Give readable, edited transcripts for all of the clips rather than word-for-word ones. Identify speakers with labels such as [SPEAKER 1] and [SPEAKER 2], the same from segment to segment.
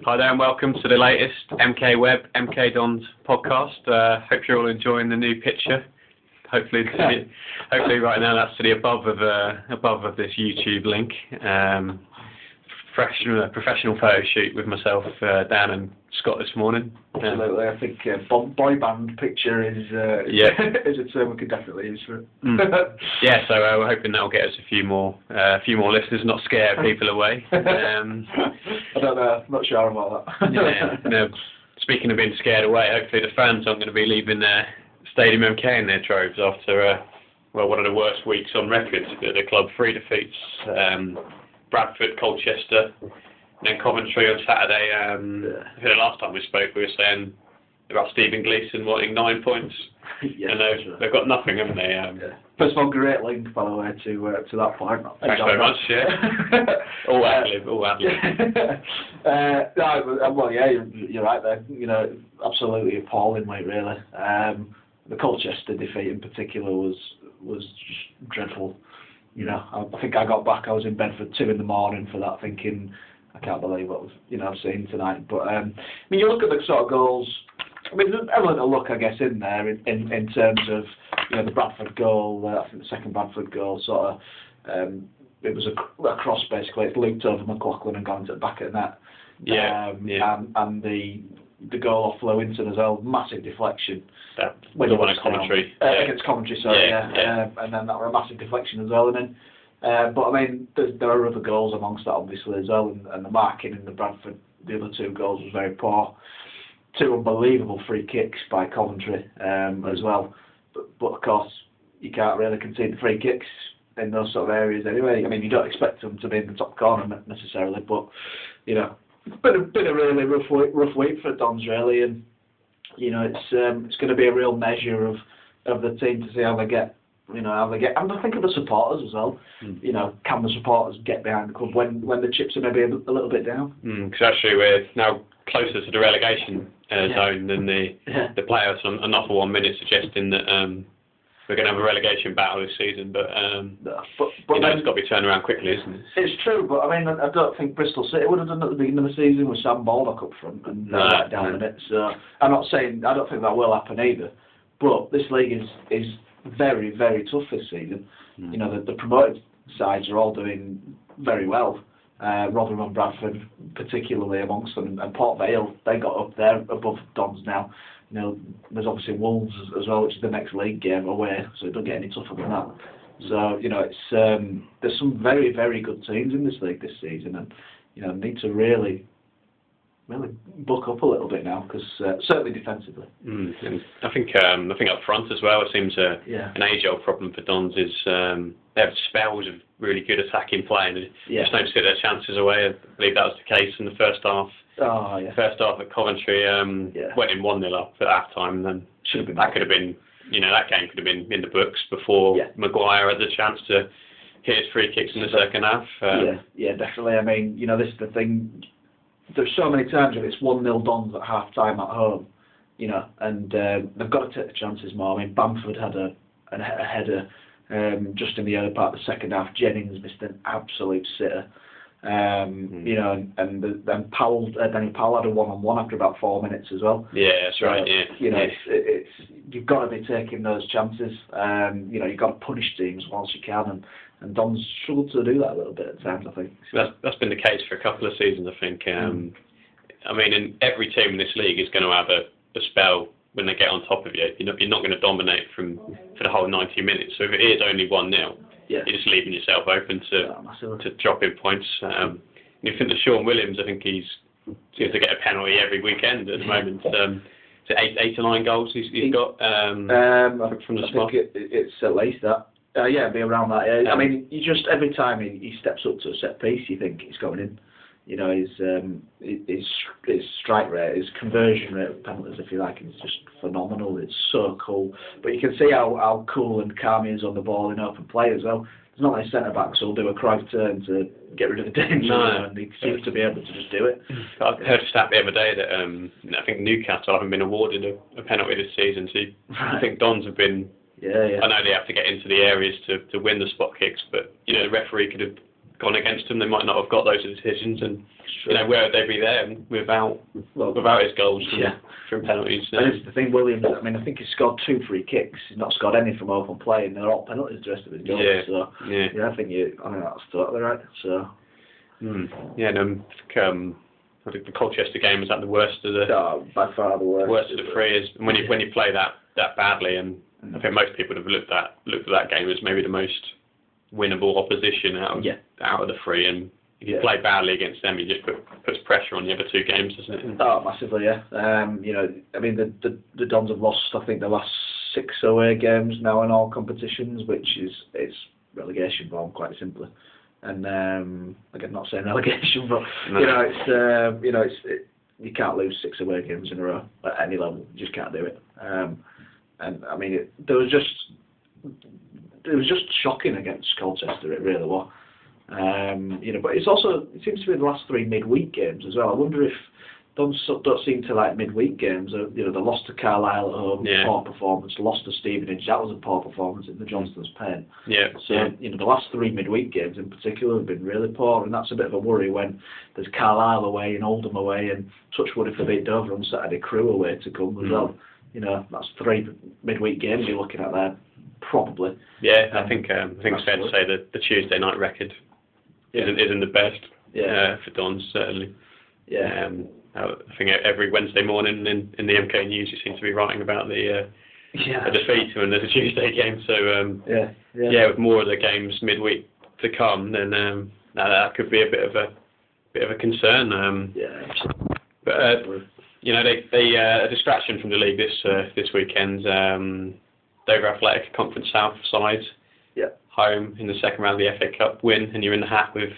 [SPEAKER 1] Hi there and welcome to the latest MK Web, MK Dons podcast. Hope you're all enjoying the new picture. Hopefully right now that's to the above of this YouTube link. Professional photo shoot with myself, Dan and Scott this morning.
[SPEAKER 2] Absolutely, I think boy band picture is is a term we could definitely use for it.
[SPEAKER 1] Yeah, so we're hoping that'll get us a few more listeners, not scare people away.
[SPEAKER 2] I don't know, I'm not sure about that.
[SPEAKER 1] Speaking of being scared away, hopefully the fans aren't going to be leaving their Stadium MK in their troves after one of the worst weeks on record. The club 3 defeats. Bradford, Colchester, and then Coventry on Saturday. I think the last time we spoke we were saying about Stephen Gleeson wanting 9 points.
[SPEAKER 2] Yes,
[SPEAKER 1] and they've got nothing, haven't they?
[SPEAKER 2] First of all, great link, by the way, to that point.
[SPEAKER 1] Thanks very much, yeah. all ad-lib.
[SPEAKER 2] Well, yeah, you're right there. Absolutely appallingly, really. The Colchester defeat in particular was just dreadful. I think I got back, I was in bed for 2 in the morning for that, thinking, I can't believe what I've seen tonight. But, you look at the sort of goals, there's an element of luck, I guess, in there, in terms of, the Bradford goal, I think the second Bradford goal, sort of, it was a cross, basically. It's looped over McLaughlin and gone to the back of the net. And the goal off Lewington as well, massive deflection.
[SPEAKER 1] The one at Coventry.
[SPEAKER 2] Against Coventry, sorry, and then that was a massive deflection as well. And then, but there are other goals amongst that, obviously, as well, and the marking in the Bradford, the other 2 goals was very poor. 2 unbelievable free kicks by Coventry as well. But of course, you can't really concede the free kicks in those sort of areas anyway. You don't expect them to be in the top corner necessarily, but, it's been a really rough week for Dons, really, and it's going to be a real measure of the team to see how they get, and I think of the supporters as well. Can the supporters get behind the club when the chips are maybe a little bit down?
[SPEAKER 1] Because actually we're now closer to the relegation zone than the players. An awful 1 minute suggesting that we're going to have a relegation battle this season, but it's got to be turned around quickly, isn't it?
[SPEAKER 2] It's true, but I don't think Bristol City would have done it at the beginning of the season with Sam Baldock up front and let down a bit. So I'm not saying I don't think that will happen either, but this league is very, very tough this season. The promoted sides are all doing very well. Rotherham and Bradford, particularly amongst them, and Port Vale, they got up there above Dons now. There's obviously Wolves as well, which is the next league game away, so it doesn't get any tougher than that. So it's there's some very, very good teams in this league this season, and need to really buck up a little bit now, because certainly defensively.
[SPEAKER 1] And I think up front as well, it seems an age-old problem for Dons is they have spells of really good attacking play, and just don't sit their chances away. I believe that was the case in the first half. First half at Coventry, went in 1-0 up at half time, and then that could have been, that game could have been in the books before Maguire had the chance to hit his free kicks in the second half.
[SPEAKER 2] Definitely. This is the thing. There's so many times when it's 1-0 Dons at half time at home, and they've got to take the chances more. Bamford had a header just in the early part of the second half. Jennings missed an absolute sitter. And then Daniel Powell had a 1-on-1 after about 4 minutes as well.
[SPEAKER 1] Yeah, that's right.
[SPEAKER 2] It's you've got to be taking those chances. You've got to punish teams whilst you can, and Don's struggled to do that a little bit at times, I think.
[SPEAKER 1] That's been the case for a couple of seasons, I think. And every team in this league is going to have a spell when they get on top of you. You're not going to dominate for the whole 90 minutes. So if it is only 1-0. You're just leaving yourself open to dropping points. You think that Sean Williams, I think he seems to get a penalty every weekend at the moment. Is it 8 or 9 goals he's got from the spot?
[SPEAKER 2] It's at least that. It'd be around that. Yeah. You just every time he steps up to a set piece, you think he's going in. His strike rate, his conversion rate of penalties, if you like, is just phenomenal. It's so cool. But you can see how cool and calm he is on the ball in open play as well. There's not many centre-backs who'll do a Cruyff turn to get rid of the danger, and he seems to be able to just do it.
[SPEAKER 1] I heard a stat the other day that I think Newcastle haven't been awarded a penalty this season, so I think Dons have been... I know they have to get into the areas to win the spot kicks, but the referee could have gone against them. They might not have got those decisions, and where would they be there without his goals from penalties?
[SPEAKER 2] And it's the thing, Williams. I mean, I think he's scored 2 free kicks. He's not scored any from open play, and they're all penalties. The rest of his goals. I think that's totally right. So.
[SPEAKER 1] I think the Colchester game was the worst of
[SPEAKER 2] by far the worst.
[SPEAKER 1] Worst of the 3 is when you play that badly, and I think most people would have looked at that game as maybe the most winnable opposition out of the 3, and if you play badly against them, it just puts pressure on the other 2 games, doesn't it?
[SPEAKER 2] Oh, massively, yeah. I mean, the Dons have lost, I think, the last 6 away games now in all competitions, which is relegation form, quite simply. And again, not saying relegation, but you can't lose 6 away games in a row at any level. You just can't do it. And I mean, it was just shocking against Colchester. It really was. But it seems to be the last 3 midweek games as well. I wonder if Dons don't seem to like midweek games. They lost to Carlisle at home, poor performance. Lost to Stevenage, that was a poor performance in the Johnston's pen. The last 3 midweek games in particular have been really poor, and that's a bit of a worry when there's Carlisle away and Oldham away, and Touchwood if they beat Dover on Saturday, Crewe away to come as well. That's 3 midweek games you're looking at there, probably.
[SPEAKER 1] Yeah, I think it's fair to say that the Tuesday night record isn't the best for Dons, certainly.
[SPEAKER 2] Yeah.
[SPEAKER 1] I think every Wednesday morning in the MK News you seem to be writing about the defeat when there's a Tuesday game. So with more of the games midweek to come, then that could be a bit of a concern. But a distraction from the league this weekend. Dover Athletic Conference South side, home in the second round of the FA Cup win, and you're in the hat with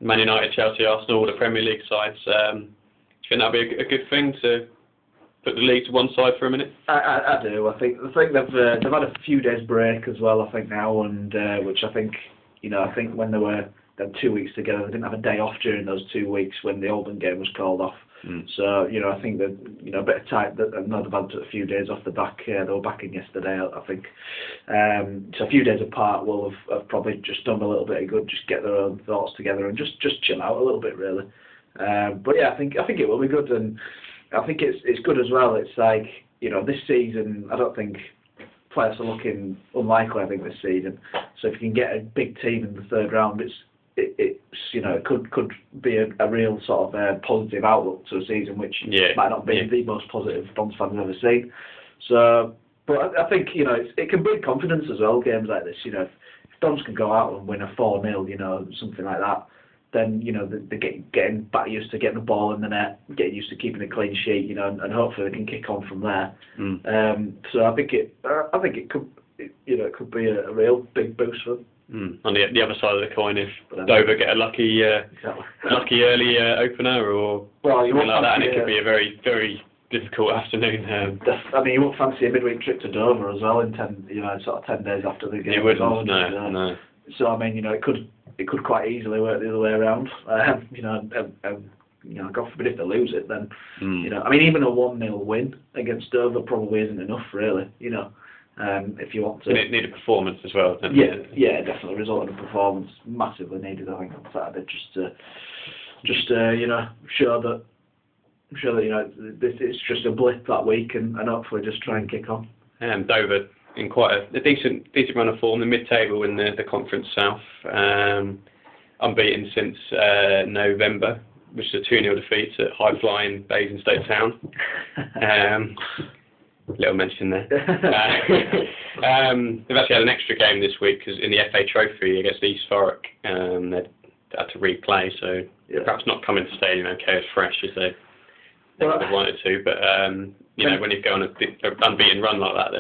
[SPEAKER 1] Man United, Chelsea, Arsenal, all the Premier League sides. Do you think that'd be a good thing to put the league to one side for a minute?
[SPEAKER 2] I do. I think they've had a few days break as well. I think now, and which I think when they had 2 weeks together, they didn't have a day off during those 2 weeks when the Oldham game was called off. So I think that a bit of time. I know they've had a few days off the back. They were back in yesterday, I think. So a few days apart will have probably just done a little bit of good. Just get their own thoughts together and just chill out a little bit, really. But I think it will be good, and I think it's good as well. It's like this season, I don't think players are looking unlikely. I think this season, so if you can get a big team in the 3rd round, it could be a real sort of positive outlook to a season, which might not be the most positive Dons fans have ever seen. So, but I think it can bring confidence as well. Games like this, if Dons can go out and win a 4-0, something like that, then they're getting back used to getting the ball in the net, getting used to keeping a clean sheet, and hopefully they can kick on from there. So I think it could be a real big boost for them.
[SPEAKER 1] On the other side of the coin, if Dover get a lucky early opener or something like that, and it could be a very, very difficult afternoon.
[SPEAKER 2] I mean, you wouldn't fancy a midweek trip to Dover as well in 10 days after the game.
[SPEAKER 1] You wouldn't, no.
[SPEAKER 2] So I mean, it could quite easily work the other way around. God forbid if they lose it, then I mean, even a 1-0 win against Dover probably isn't enough, really. If you want to.
[SPEAKER 1] Need a performance as well.
[SPEAKER 2] Yeah, definitely. Result in a performance massively needed, I think, on Saturday, just to show that this is just a blip that week, and hopefully just try and kick on.
[SPEAKER 1] Dover in quite a decent run of form, the mid-table in the Conference South, unbeaten since November, which is a 2-0 defeat at high-flying Basingstoke Town. Little mention there. They've actually had an extra game this week because in the FA Trophy against East Thurrock, they had to replay, so perhaps not come into stadium okay as fresh as they would have wanted to. But when you go on an unbeaten run like that,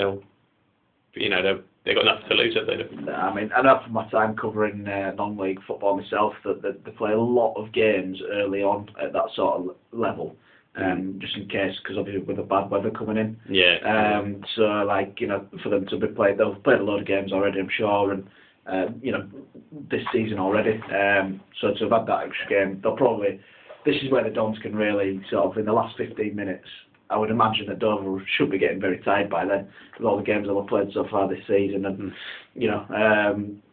[SPEAKER 1] they've got nothing to lose, have they?
[SPEAKER 2] I mean, I know from my time covering non-league football myself that they play a lot of games early on at that sort of level. Just in case, because obviously with the bad weather coming in. So for them to be played, they've played a lot of games already, I'm sure, and this season already. So to have had that extra game, this is where the Dons can really sort of in the last 15 minutes I would imagine that Dover should be getting very tired by then with all the games they've played so far this season. And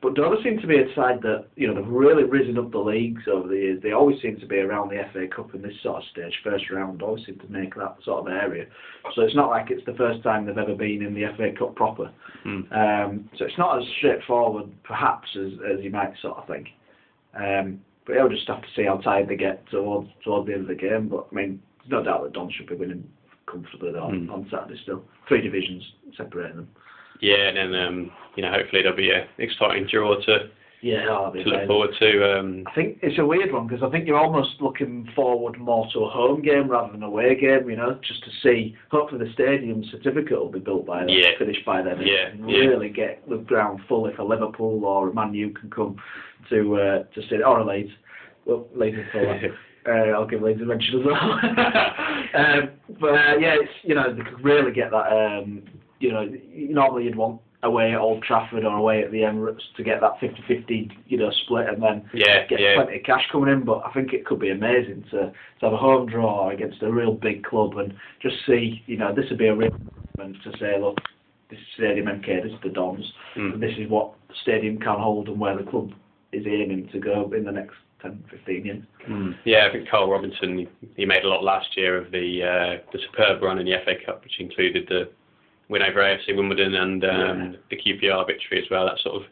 [SPEAKER 2] but Dover seem to be a side that they've really risen up the leagues over the years. They always seem to be around the FA Cup in this sort of stage, first round. Always seem to make that sort of area. So it's not like it's the first time they've ever been in the FA Cup proper. So it's not as straightforward, perhaps, as you might sort of think. But you'll just have to see how tired they get towards the end of the game. But I mean, there's no doubt that Don should be winning comfortably on Saturday still. 3 divisions separating them.
[SPEAKER 1] Yeah, and then hopefully there'll be an exciting draw to look forward to.
[SPEAKER 2] I think it's a weird one because I think you're almost looking forward more to a home game rather than an away game. Just to see. Hopefully the stadium certificate will be built by then, finished by then, and really get the ground full if a Liverpool or a Man U can come to sit, or a Leeds. Well, Leeds is full. I'll give Leeds a mention as well. It's they could really get that. Normally you'd want away at Old Trafford or away at the Emirates to get that 50-50, split, and then get plenty of cash coming in. But I think it could be amazing to have a home draw against a real big club and just see, this would be a real moment to say, look, this is Stadium MK, this is the Dons, and this is what the stadium can hold and where the club is aiming to go in the next 10-15 years.
[SPEAKER 1] Yeah, I think Carl Robinson, he made a lot last year of the superb run in the FA Cup, which included the win over AFC Wimbledon and the QPR victory as well. That sort of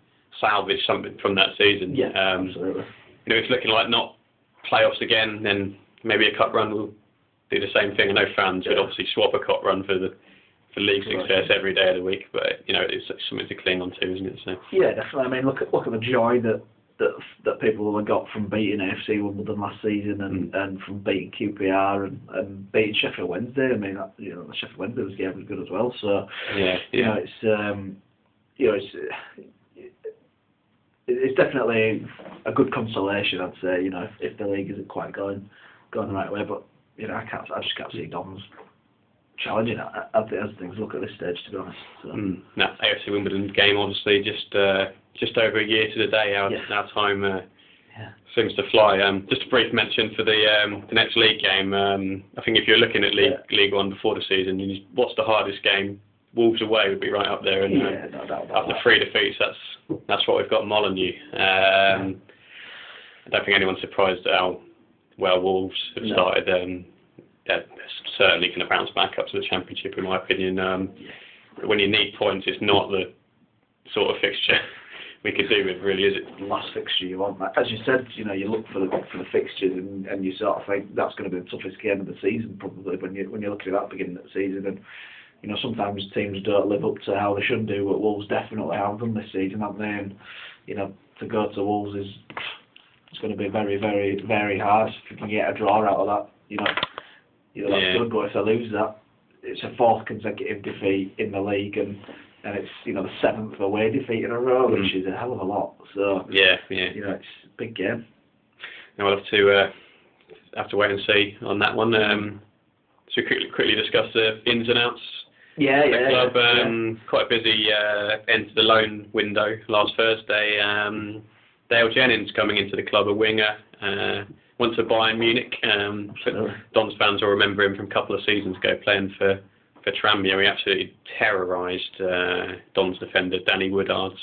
[SPEAKER 1] salvaged something from that season.
[SPEAKER 2] Yeah, absolutely.
[SPEAKER 1] It's looking like not playoffs again, then maybe a cup run will do the same thing. I know fans would obviously swap a cup run for league success every day of the week, but it's something to cling on to, isn't it? So
[SPEAKER 2] yeah, definitely. I mean, look at the joy that people have got from beating AFC Wimbledon last season and from beating QPR and beating Sheffield Wednesday. I mean, the Sheffield Wednesday game was good as well. So it's definitely a good consolation, I'd say. If the league isn't quite going the right way, but I just can't see Dons challenging as things look at this stage, to be honest. So.
[SPEAKER 1] That AFC Wimbledon game, obviously, just over a year to the day. Our time seems to fly. Just a brief mention for the next league game. I think if you're looking at League One before the season, what's the hardest game? Wolves away would be right up there, and
[SPEAKER 2] no doubt about
[SPEAKER 1] after
[SPEAKER 2] that.
[SPEAKER 1] 3 defeats, that's what we've got Molyneux. I don't think anyone's surprised at how well Wolves have started. They're certainly going to bounce back up to the Championship, in my opinion. When you need points, it's not the sort of fixture we could do with, really, is it?
[SPEAKER 2] The last fixture you want. As you said, you look for the fixtures and you sort of think that's going to be the toughest game of the season, probably, when you're looking at that beginning of the season. And sometimes teams don't live up to how they should do, but Wolves definitely have done this season, haven't they? And to go to Wolves it's going to be very, very, very hard if you can get a draw out of that. That's good, but if they lose that, it's a 4th consecutive defeat in the league, and it's the 7th away defeat in a row, which is a hell of a lot. So it's a big game.
[SPEAKER 1] Now we'll have to wait and see on that one. So quickly discuss the ins and outs. The club quite a busy end to the loan window last Thursday. Dale Jennings coming into the club, a winger. Went to Bayern Munich. Dons fans will remember him from a couple of seasons ago playing for Tranmere. He absolutely terrorised Dons defender Danny Woodards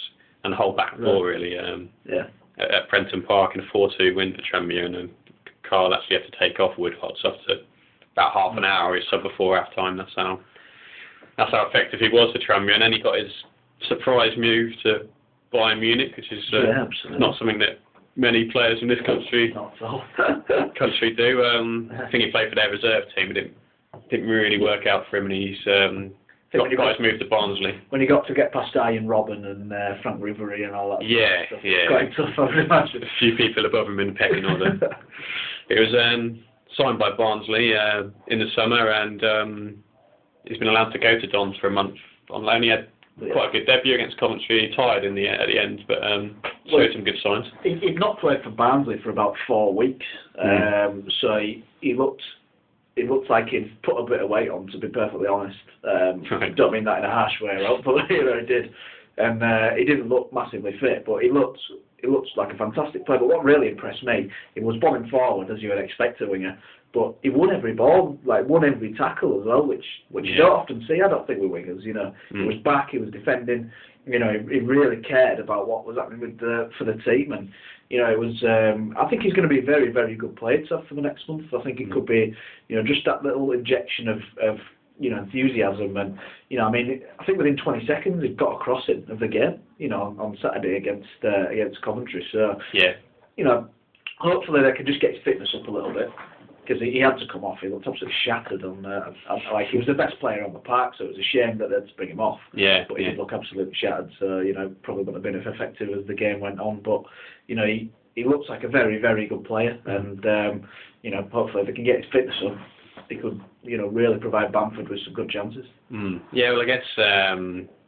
[SPEAKER 1] and the whole back four, really. At Prenton Park in a 4-2 win for Tranmere, and Carl actually had to take off Woodards after about half an hour. He subbed before half time. That's how effective he was for Tranmere. And then he got his surprise move to Bayern Munich, which is not something that many players in this country do. I think he played for their reserve team. It didn't really work out for him, and he's got his move to Barnsley.
[SPEAKER 2] When he got to get past Ian Robben and Frank Ribery and all that stuff, it's quite tough, I would imagine.
[SPEAKER 1] A few people above him in the pecking order. It was signed by Barnsley in the summer, and he's been allowed to go to Dons for a month on loan. He had quite a good debut against Coventry. He tired at the end, but showed some good signs.
[SPEAKER 2] He'd not played for Barnsley for about 4 weeks, so he looked like he'd put a bit of weight on, to be perfectly honest. Don't mean that in a harsh way, but he did. And he didn't look massively fit, but he looked he looks like a fantastic player. But what really impressed me, he was bombing forward as you would expect a winger, but he won every ball, like won every tackle as well, which you don't often see. I don't think with wingers, you know. He was back, he was defending. You know, he really cared about what was happening for the team, and you know, it was. I think he's going to be a very, very good player to have for the next month. I think it could be, you know, just that little injection of you know, enthusiasm, and you know, I mean, I think within 20 seconds he got across it of the game, you know, on Saturday against Coventry. So you know, hopefully they can just get his fitness up a little bit, because he had to come off. He looked absolutely shattered on like he was the best player on the park, so it was a shame that they had to bring him off. But he did look absolutely shattered, so you know, probably wouldn't have been as effective as the game went on. But you know, he looks like a very, very good player, and you know, hopefully if they can get his fitness up, he could, you know, really provide Bamford with some good chances.
[SPEAKER 1] Yeah, well, I guess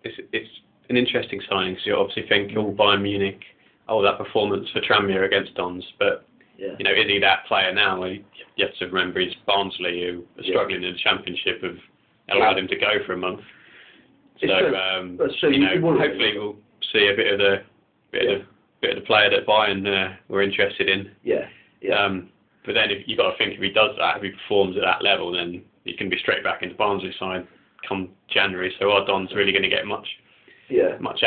[SPEAKER 1] it's an interesting signing, because you obviously think, Bayern Munich, that performance for Tranmere against Dons, but you know, is he that player now? Well, you have to remember he's Barnsley, who are struggling in the Championship, have allowed him to go for a month. So, you know, hopefully we'll see a bit of the player that Bayern were interested in. But then you've got to think, if he does that, if he performs at that level, then he can be straight back into Barnsley side come January. So are Don's really going to get much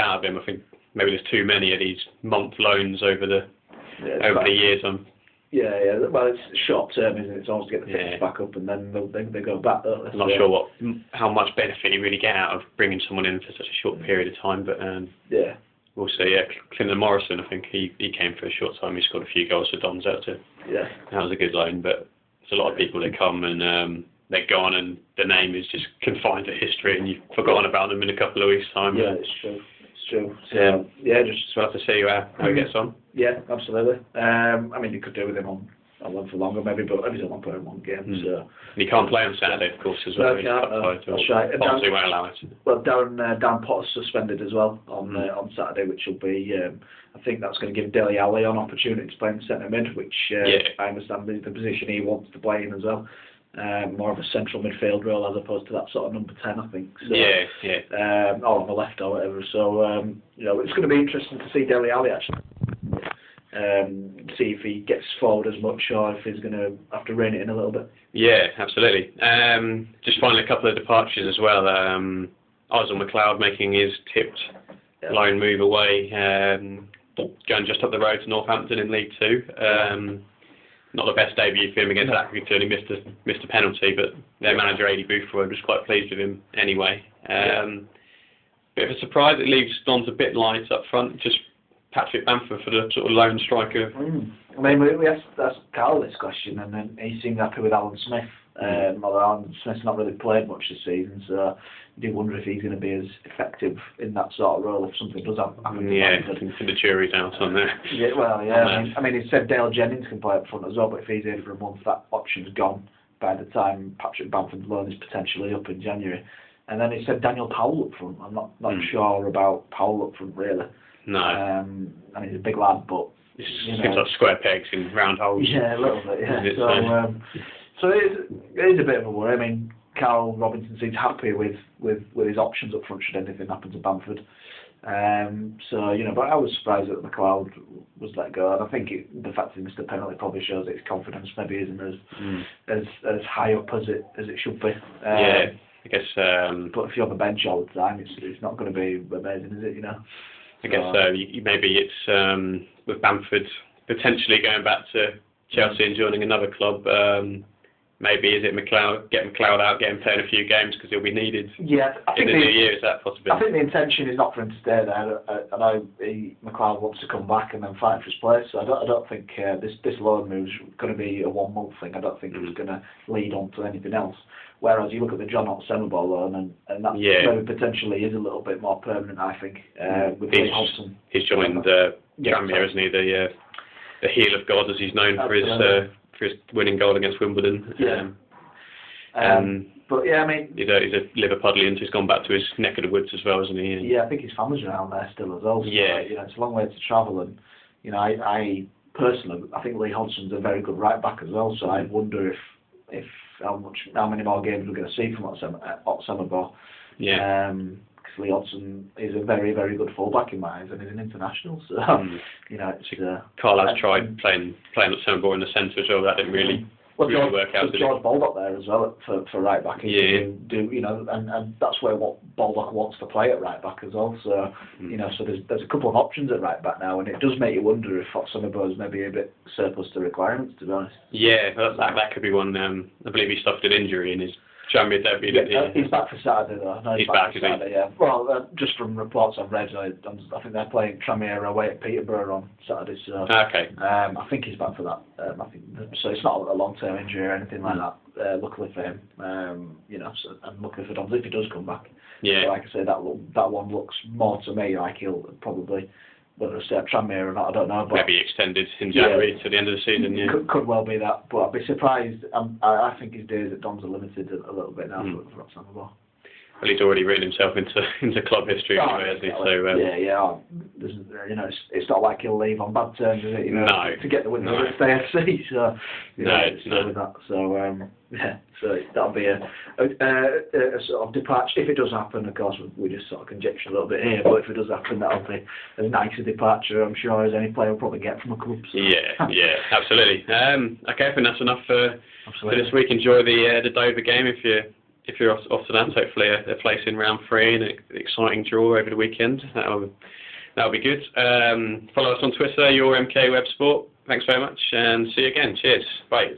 [SPEAKER 1] out of him? I think maybe there's too many of these month loans over the years.
[SPEAKER 2] Well, it's short term, isn't it? It's almost to get the fitness back up, and then they go back.
[SPEAKER 1] I'm not sure how much benefit you really get out of bringing someone in for such a short period of time, but we'll see. Clinton Morrison, I think he came for a short time. He scored a few goals for Dons out too. That was a good loan, but there's a lot of people that come and they're gone, and the name is just confined to history, and you've forgotten about them in a couple of weeks' time.
[SPEAKER 2] Yeah, it's true. So, just
[SPEAKER 1] we'll have to see how he gets on.
[SPEAKER 2] Yeah, absolutely. I mean, you could do with him on one for longer, maybe, but he's only playing one game. So.
[SPEAKER 1] And he can't play on Saturday, of course, as well.
[SPEAKER 2] That's right.
[SPEAKER 1] Barnsley won't allow it.
[SPEAKER 2] Well, Dan Potter's suspended as well on Saturday, which will be. I think that's going to give Dele Alli an opportunity to play in centre mid, which I understand is the position he wants to play in as well. More of a central midfield role as opposed to that sort of number 10, I think. So, or on the left or whatever. So you know, it's going to be interesting to see Dele Alli actually. See if he gets forward as much, or if he's going to have to rein it in a little bit. Yeah, absolutely.
[SPEAKER 1] Just finally, a couple of departures as well. Ozil McLeod making his tipped loan move away, going just up the road to Northampton in League Two. Not the best debut for him against Accrington. He missed a penalty, but their manager, Adi Boothroyd, was quite pleased with him anyway. Bit of a surprise. It leaves Dons a bit light up front. Just Patrick Bamford for the sort of lone striker.
[SPEAKER 2] I mean, we asked Carl this question, and then he seemed happy with Alan Smith. Although Alan Smith's not really played much this season, so you do wonder if he's going to be as effective in that sort of role if something does happen.
[SPEAKER 1] I think the jury's out on that.
[SPEAKER 2] I mean, he said Dale Jennings can play up front as well, but if he's here for a month, that option's gone by the time Patrick Bamford's loan is potentially up in January. And then he said Daniel Powell up front. I'm not sure about Powell up front, really.
[SPEAKER 1] No.
[SPEAKER 2] And he's a big lad, but
[SPEAKER 1] seems like square pegs in round holes.
[SPEAKER 2] Yeah, a little bit. Yeah. So it is a bit of a worry. I mean, Carl Robinson seems happy with his options up front should anything happen to Bamford. So you know, but I was surprised that McLeod was let go, and I think the fact that he missed a penalty probably shows that his confidence maybe isn't as high up as it should be.
[SPEAKER 1] I guess.
[SPEAKER 2] But if you're on the bench all the time, it's not going to be amazing, is it? You know.
[SPEAKER 1] I guess maybe it's with Bamford potentially going back to Chelsea and joining another club. Maybe is it McLeod? Get McLeod out, get him playing a few games because he'll be needed.
[SPEAKER 2] Yeah, I think
[SPEAKER 1] in the new year. Is that possible?
[SPEAKER 2] I think the intention is not for him to stay there. I know McLeod wants to come back and then fight for his place. So I don't think this loan move's going to be a 1 month thing. I don't think it's going to lead on to anything else. Whereas you look at the John Oxenaball loan, and that maybe potentially is a little bit more permanent. I think with Lee Hodgson.
[SPEAKER 1] He's joined Tranmere, isn't he? The heel of God, as he's known for his winning goal against Wimbledon.
[SPEAKER 2] But yeah, I mean,
[SPEAKER 1] he's a Liverpudlian, so he's gone back to his neck of the woods as well, isn't he?
[SPEAKER 2] Yeah, I think his family's around there still as well. So, you know, it's a long way to travel, and you know, I personally, I think Lee Hodgson's a very good right back as well. So I wonder if how many more games we're going to see from Oxenaball. Because Lee Hodgson is a very, very good fullback in my eyes, and he's an international. So it's
[SPEAKER 1] Carlisle's tried playing at centre ball in the centre as well. That didn't really work out.
[SPEAKER 2] George Baldock there as well for right back. And that's where Baldock wants to play at right back as well. So so there's a couple of options at right back now, and it does make you wonder if Oxenbo's maybe a bit surplus to requirements, to be honest.
[SPEAKER 1] Yeah, that could be one. I believe he suffered an injury in his Jamie debut.
[SPEAKER 2] He's back for Saturday though. No,
[SPEAKER 1] he's back
[SPEAKER 2] for Saturday, yeah. Well, just from reports I've read, I think they're playing Tranmere away at Peterborough on Saturday. So
[SPEAKER 1] okay.
[SPEAKER 2] I think he's back for that. I think so. It's not a long-term injury or anything like that. Luckily for him, and luckily for Dom if he does come back.
[SPEAKER 1] Yeah.
[SPEAKER 2] So like I say, that one looks more to me like he'll probably. Whether it's Tranmere or not, I don't know. But
[SPEAKER 1] maybe extended in January to the end of the season. Yeah,
[SPEAKER 2] could well be that. But I'd be surprised. I think his days at Dom's are limited a little bit now for Oxenbo.
[SPEAKER 1] Well, he's already written himself into club history anyway, hasn't he? So
[SPEAKER 2] it's not like he'll leave on bad terms, is it?
[SPEAKER 1] No.
[SPEAKER 2] To get the win against AFC. So
[SPEAKER 1] it's not.
[SPEAKER 2] With that. So so that'll be a sort of departure. If it does happen, of course, we just sort of conjecture a little bit here. But if it does happen, that'll be as nice a departure, I'm sure, as any player will probably get from a club. So.
[SPEAKER 1] Yeah, absolutely. Okay, I think that's enough for this week. Enjoy the Dover game if you're off to that. Hopefully a place in round 3 and an exciting draw over the weekend. That'll be good. Follow us on Twitter, your MK Web Sport. Thanks very much, and see you again. Cheers. Bye.